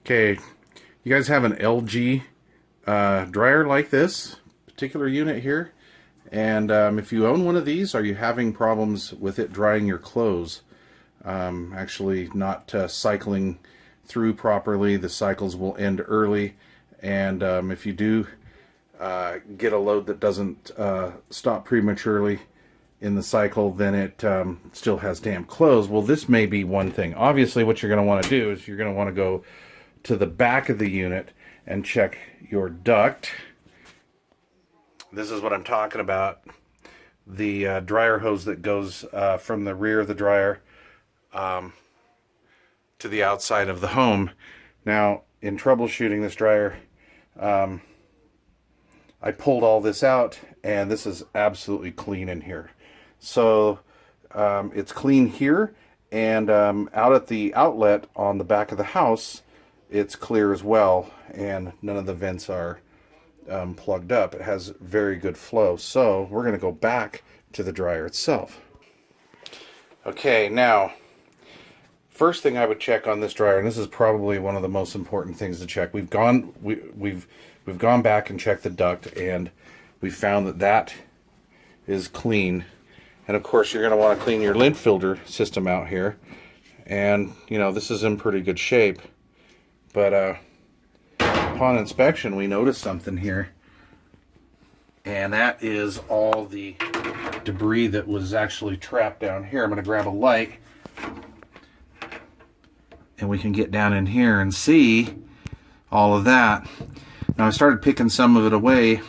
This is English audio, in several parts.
Okay, you guys have an LG dryer like this particular unit here, and if you own one of these, are you having problems with it drying your clothes? Actually not cycling through properly. The cycles will end early, and if you do get a load that doesn't stop prematurely in the cycle, then it still has damp clothes. Well, this may be one thing. Obviously, what you're going to want to do is you're going to want to go to the back of the unit and check your duct. This is what I'm talking about. The dryer hose that goes from the rear of the dryer to the outside of the home. Now, in troubleshooting this dryer, I pulled all this out, and this is absolutely clean in here. So it's clean here, and out at the outlet on the back of the house, it's clear as well, and none of the vents are plugged up. It has very good flow. So we're going to go back to the dryer itself. Okay, now first thing I would check on this dryer, and this is probably one of the most important things to check. We've gone back and checked the duct, and we found that that is clean. And of course, you're going to want to clean your lint filter system out here. And you know, this is in pretty good shape. But upon inspection, we noticed something here, and that is all the debris that was actually trapped down here. I'm going to grab a light, and we can get down in here and see all of that. Now, I started picking some of it away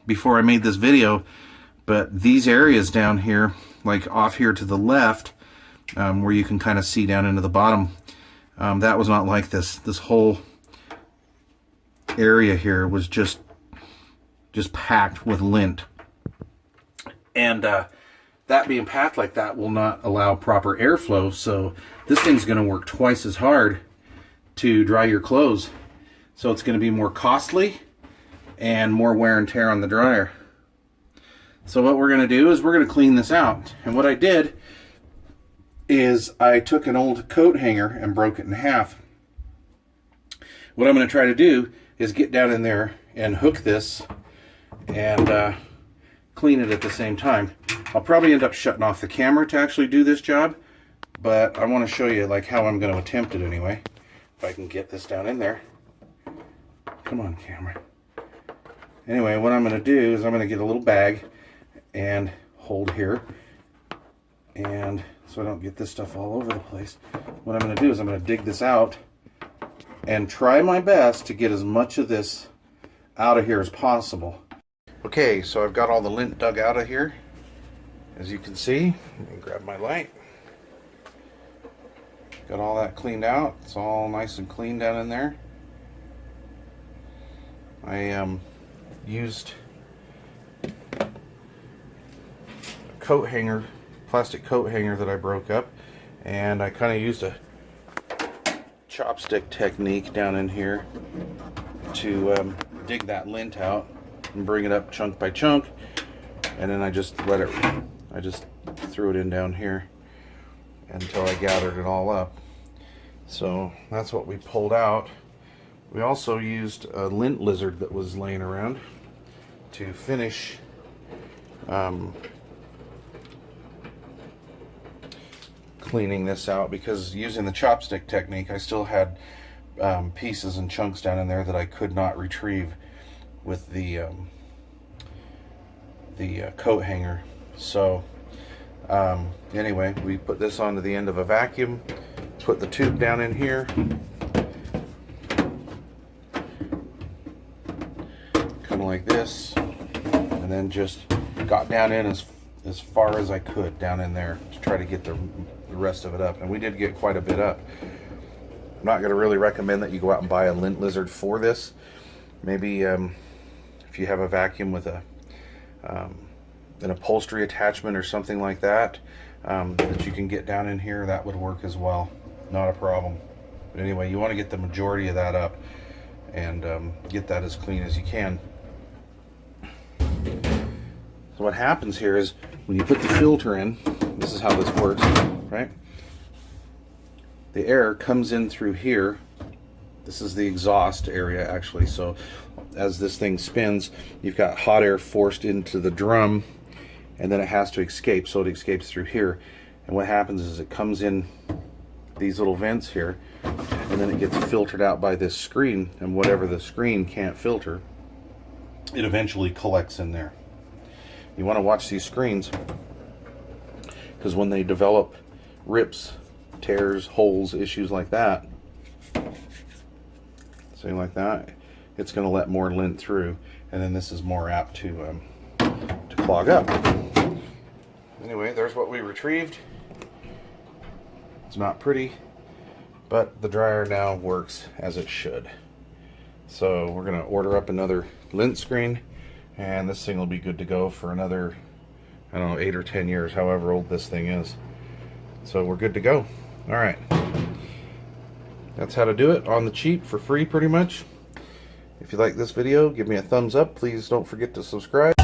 before I made this video, but these areas down here, like off here to the left, where you can kind of see down into the bottom, that was not like this. This whole area here was just packed with lint. And that being packed like that will not allow proper airflow, so this thing's going to work twice as hard to dry your clothes. So it's going to be more costly and more wear and tear on the dryer. So what we're going to do is we're going to clean this out. And what I did is I took an old coat hanger and broke it in half. What I'm going to try to do is get down in there and hook this and clean it at the same time. I'll probably end up shutting off the camera to actually do this job, but I want to show you like how I'm going to attempt it anyway. If I can get this down in there. Come on, camera. Anyway, what I'm going to do is I'm going to get a little bag and hold here, and so I don't get this stuff all over the place. What I'm going to do is I'm going to dig this out and try my best to get as much of this out of here as possible. Okay, so I've got all the lint dug out of here, as you can see. Let me grab my light. Got all that cleaned out. It's all nice and clean down in there. I used a coat hanger, plastic coat hanger that I broke up, and I kind of used a chopstick technique down in here to dig that lint out and bring it up chunk by chunk, and then I just threw it in down here until I gathered it all up. So that's what we pulled out. We also used a Lint Lizard that was laying around to finish cleaning this out, because using the chopstick technique I still had pieces and chunks down in there that I could not retrieve with the coat hanger. So anyway, we put this onto the end of a vacuum, put the tube down in here, kind of like this, and then just got down in as far as I could down in there to try to get the rest of it up. And we did get quite a bit up. I'm not going to really recommend that you go out and buy a Lint Lizard for this. Maybe if you have a vacuum with an upholstery attachment or something like that, that you can get down in here, that would work as well. Not a problem. But anyway, you want to get the majority of that up and get that as clean as you can. So what happens here is when you put the filter in, this is how this works, right? The air comes in through here This is the exhaust area actually. So as this thing spins, you've got hot air forced into the drum, and then it has to escape. So it escapes through here. And what happens is it comes in these little vents here, and then it gets filtered out by this screen, and whatever the screen can't filter, it eventually collects in there. You want to watch these screens, because when they develop rips, tears, holes, issues like that, something like that, it's going to let more lint through, and then this is more apt to clog up. Anyway, there's what we retrieved. It's not pretty, but the dryer now works as it should. So we're going to order up another lint screen, and this thing will be good to go for another, I don't know, 8 or 10 years, however old this thing is. So we're good to go. All right. That's how to do it on the cheap for free, pretty much. If you like this video, give me a thumbs up. Please don't forget to subscribe.